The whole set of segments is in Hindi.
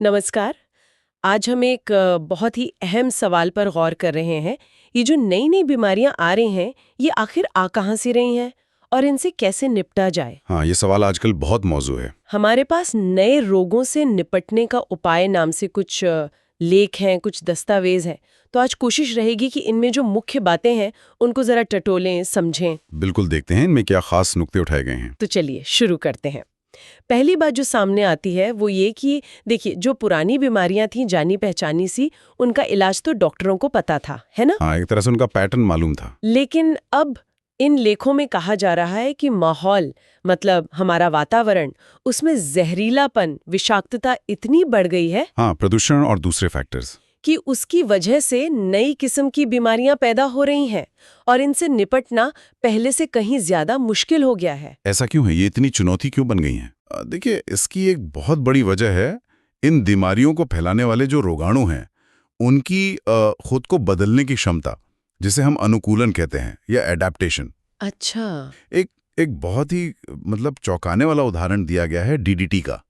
नमस्कार। आज हम एक बहुत ही अहम सवाल पर गौर कर रहे हैं। ये जो नई नई बीमारियां आ रही हैं, ये आखिर आ कहाँ से रही हैं और इनसे कैसे निपटा जाए। हाँ, ये सवाल आजकल बहुत मौजू है। हमारे पास नए रोगों से निपटने का उपाय नाम से कुछ लेख हैं, कुछ दस्तावेज हैं। तो आज कोशिश रहेगी कि इनमें जो मुख्य बातें हैं उनको जरा टटोलें, समझें। बिल्कुल, देखते हैं इनमें क्या खास नुक्ते उठाए गए हैं। तो चलिए शुरू करते हैं। पहली बात जो सामने आती है वो ये कि देखिए, जो पुरानी बीमारियां थीं जानी पहचानी सी, उनका इलाज तो डॉक्टरों को पता था, है ना। हाँ, एक तरह से उनका पैटर्न मालूम था। लेकिन अब इन लेखों में कहा जा रहा है कि माहौल, मतलब हमारा वातावरण, उसमें जहरीलापन, विषाक्तता इतनी बढ़ गई है हाँ, प्रदूषण और दूसरे फैक्टर्स। कि उसकी वजह से नई किस्म की बीमारियां पैदा हो रही हैं और इनसे निपटना पहले से कहीं ज्यादा मुश्किल हो गया है। ऐसा क्यों है? ये इतनी चुनौती क्यों बन गई है? देखिए, इसकी एक बहुत बड़ी वजह है इन बीमारियों को फैलाने वाले जो रोगाणु हैं, उनकी खुद को बदलने की क्षमता, जिसे हम अनुकूलन कहते हैं या एडेप्टेशन। अच्छा। एक एक बहुत ही मतलब चौंकाने वाला उदाहरण दिया गया है डीडीटी का।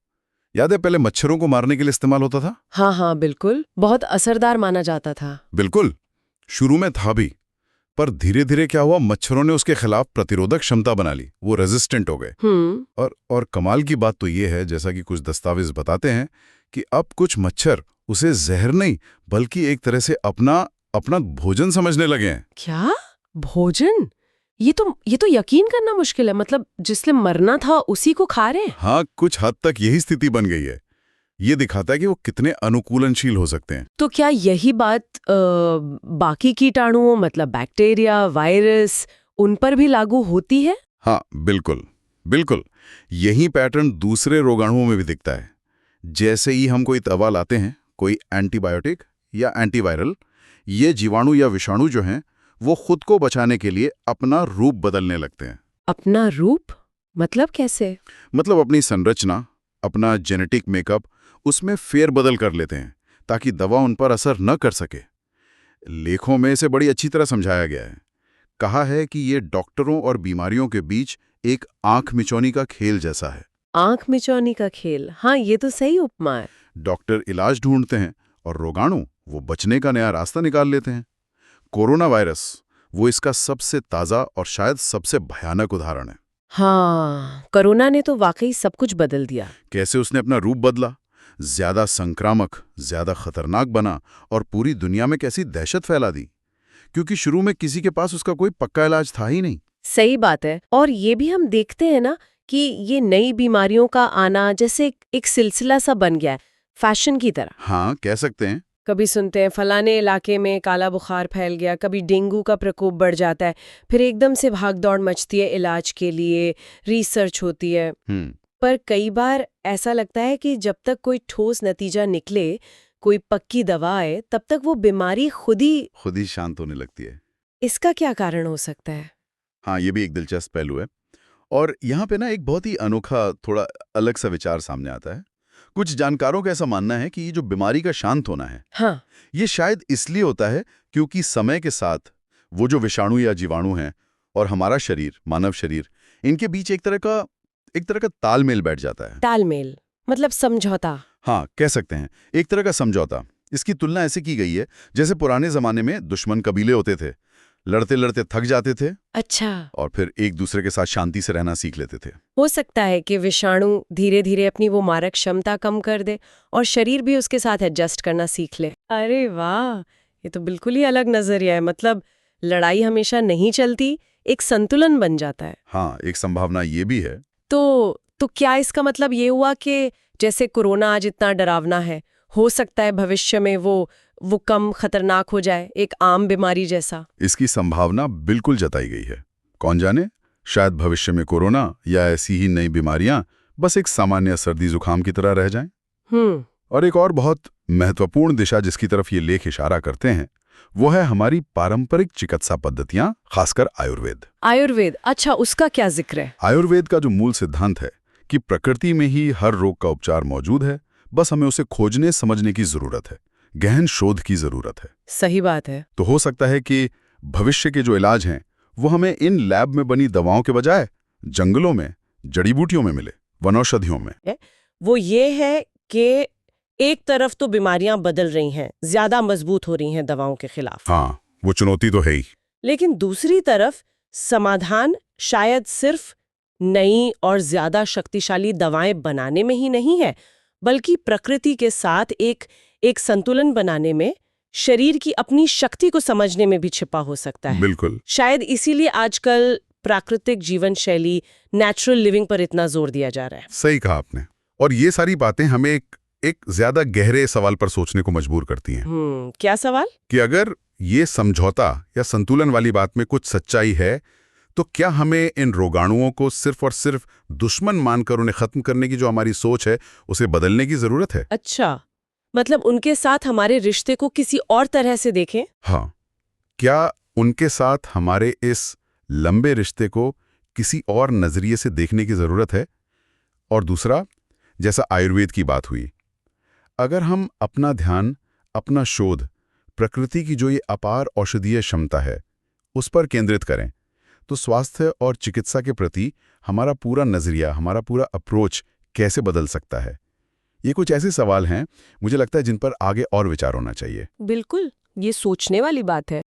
याद है, पहले मच्छरों को मारने के लिए इस्तेमाल होता था। हाँ हाँ, बिल्कुल, बहुत असरदार माना जाता था। बिल्कुल, शुरू में था भी, पर धीरे धीरे क्या हुआ, मच्छरों ने उसके खिलाफ प्रतिरोधक क्षमता बना ली, वो रेजिस्टेंट हो गए। और कमाल की बात तो ये है, जैसा कि कुछ दस्तावेज बताते हैं, कि अब कुछ मच्छर उसे जहर नहीं बल्कि एक तरह से अपना अपना भोजन समझने लगे हैं। क्या? भोजन? ये तो यकीन करना मुश्किल है। मतलब जिससे मरना था उसी को खा रहे हैं। हाँ, कुछ हद तक यही स्थिति बन गई है। ये दिखाता है कि वो कितने अनुकूलनशील हो सकते हैं। तो क्या यही बात बाकी कीटाणुओं, मतलब बैक्टीरिया, वायरस, उन पर भी लागू होती है? हाँ, बिल्कुल बिल्कुल। यही पैटर्न दूसरे रोगाणुओं में भी दिखता है। जैसे ही हम कोई दवा लाते हैं, कोई एंटीबायोटिक या एंटीवायरल, ये जीवाणु या विषाणु जो हैं, वो खुद को बचाने के लिए अपना रूप बदलने लगते हैं। अपना रूप? मतलब कैसे? मतलब अपनी संरचना, अपना जेनेटिक मेकअप, उसमें फेरबदल कर लेते हैं ताकि दवा उन पर असर न कर सके। लेखों में इसे बड़ी अच्छी तरह समझाया गया है। कहा है कि ये डॉक्टरों और बीमारियों के बीच एक आंख मिचौनी का खेल जैसा है। आंख मिचौनी का खेल? हाँ, ये तो सही उपमा है। डॉक्टर इलाज ढूंढते हैं और रोगाणु वो बचने का नया रास्ता निकाल लेते हैं। कोरोना वायरस वो इसका सबसे ताज़ा और शायद सबसे भयानक उदाहरण है। हाँ, कोरोना ने तो वाकई सब कुछ बदल दिया। कैसे उसने अपना रूप बदला, ज्यादा संक्रामक, ज्यादा खतरनाक बना और पूरी दुनिया में कैसी दहशत फैला दी, क्योंकि शुरू में किसी के पास उसका कोई पक्का इलाज था ही नहीं। सही बात है। और ये भी हम देखते हैं ना कि ये नई बीमारियों का आना जैसे एक सिलसिला सा बन गया है, फैशन की तरह। हाँ, कह सकते हैं। कभी सुनते हैं फलाने इलाके में काला बुखार फैल गया, कभी डेंगू का प्रकोप बढ़ जाता है, फिर एकदम से भागदौड़ मचती है इलाज के लिए, रिसर्च होती है। पर कई बार ऐसा लगता है कि जब तक कोई ठोस नतीजा निकले, कोई पक्की दवा आए, तब तक वो बीमारी खुद ही शांत होने लगती है। इसका क्या कारण हो सकता है? हाँ, ये भी एक दिलचस्प पहलू है। और यहाँ पे ना एक बहुत ही अनोखा, थोड़ा अलग सा विचार सामने आता है। कुछ जानकारों का ऐसा मानना है कि ये जो बीमारी का शांत होना है, हाँ, ये शायद इसलिए होता है क्योंकि समय के साथ वो जो विषाणु या जीवाणु हैं और हमारा शरीर, मानव शरीर, इनके बीच एक तरह का तालमेल बैठ जाता है। तालमेल मतलब समझौता? हाँ, कह सकते हैं, एक तरह का समझौता। इसकी तुलना ऐसे की गई है जैसे पुराने जमाने में दुश्मन कबीले होते थे, लड़ते लड़ते थक जाते थे। अच्छा। और फिर एक दूसरे के साथ शांति से रहना सीख लेते थे। हो सकता है कि विषाणु धीरे धीरे अपनी वो मारक क्षमता कम कर दे और शरीर भी उसके साथ एडजस्ट करना सीख ले। अरे वाह, ये तो बिल्कुल ही अलग नजरिया है। मतलब लड़ाई हमेशा नहीं चलती, एक संतुलन बन जाता है। हाँ, एक संभावना ये भी है। तो क्या इसका मतलब ये हुआ कि जैसे कोरोना आज इतना डरावना है, हो सकता है भविष्य में वो कम खतरनाक हो जाए, एक आम बीमारी जैसा? इसकी संभावना बिल्कुल जताई गई है। कौन जाने, शायद भविष्य में कोरोना या ऐसी ही नई बीमारियां बस एक सामान्य सर्दी जुकाम की तरह रह जाएं। और एक और बहुत महत्वपूर्ण दिशा जिसकी तरफ ये लेख इशारा करते हैं, वो है हमारी पारंपरिक चिकित्सा पद्धतियां, खासकर आयुर्वेद। आयुर्वेद? अच्छा, उसका क्या जिक्र है? आयुर्वेद का जो मूल सिद्धांत है कि प्रकृति में ही हर रोग का उपचार मौजूद है, बस हमें उसे खोजने समझने की जरूरत है, गहन शोध की जरूरत है। सही बात है। तो हो सकता है कि भविष्य के जो इलाज हैं वो हमें इन लैब में बनी दवाओं के बजाय जंगलों में, जड़ी बूटियों में मिले, वनौषधियों में। वो ये है कि एक तरफ तो बीमारियां बदल रही हैं, ज्यादा मजबूत हो रही हैं दवाओं के खिलाफ। हाँ, वो चुनौती तो है ही। लेकिन दूसरी तरफ समाधान शायद सिर्फ नई और ज्यादा शक्तिशाली दवाएं बनाने में ही नहीं है, बल्कि प्रकृति के साथ एक संतुलन बनाने में, शरीर की अपनी शक्ति को समझने में भी छिपा हो सकता है। बिल्कुल। शायद इसीलिए आजकल प्राकृतिक जीवन शैली, नेचुरल लिविंग पर इतना जोर दिया जा रहा है। सही कहा आपने। और ये सारी बातें हमें एक ज्यादा गहरे सवाल पर सोचने को मजबूर करती हैं। क्या सवाल? कि अगर ये समझौता या संतुलन वाली बात में कुछ सच्चाई है, तो क्या हमें इन रोगाणुओं को सिर्फ और सिर्फ दुश्मन मानकर उन्हें खत्म करने की जो हमारी सोच है, उसे बदलने की जरूरत है? अच्छा, मतलब उनके साथ हमारे रिश्ते को किसी और तरह से देखें? हाँ, क्या उनके साथ हमारे इस लंबे रिश्ते को किसी और नजरिए से देखने की जरूरत है? और दूसरा, जैसा आयुर्वेद की बात हुई, अगर हम अपना ध्यान, अपना शोध प्रकृति की जो ये अपार औषधीय क्षमता है, उस पर केंद्रित करें, तो स्वास्थ्य और चिकित्सा के प्रति हमारा पूरा नजरिया, हमारा पूरा अप्रोच कैसे बदल सकता है? ये कुछ ऐसे सवाल हैं, मुझे लगता है, जिन पर आगे और विचार होना चाहिए। बिल्कुल, ये सोचने वाली बात है।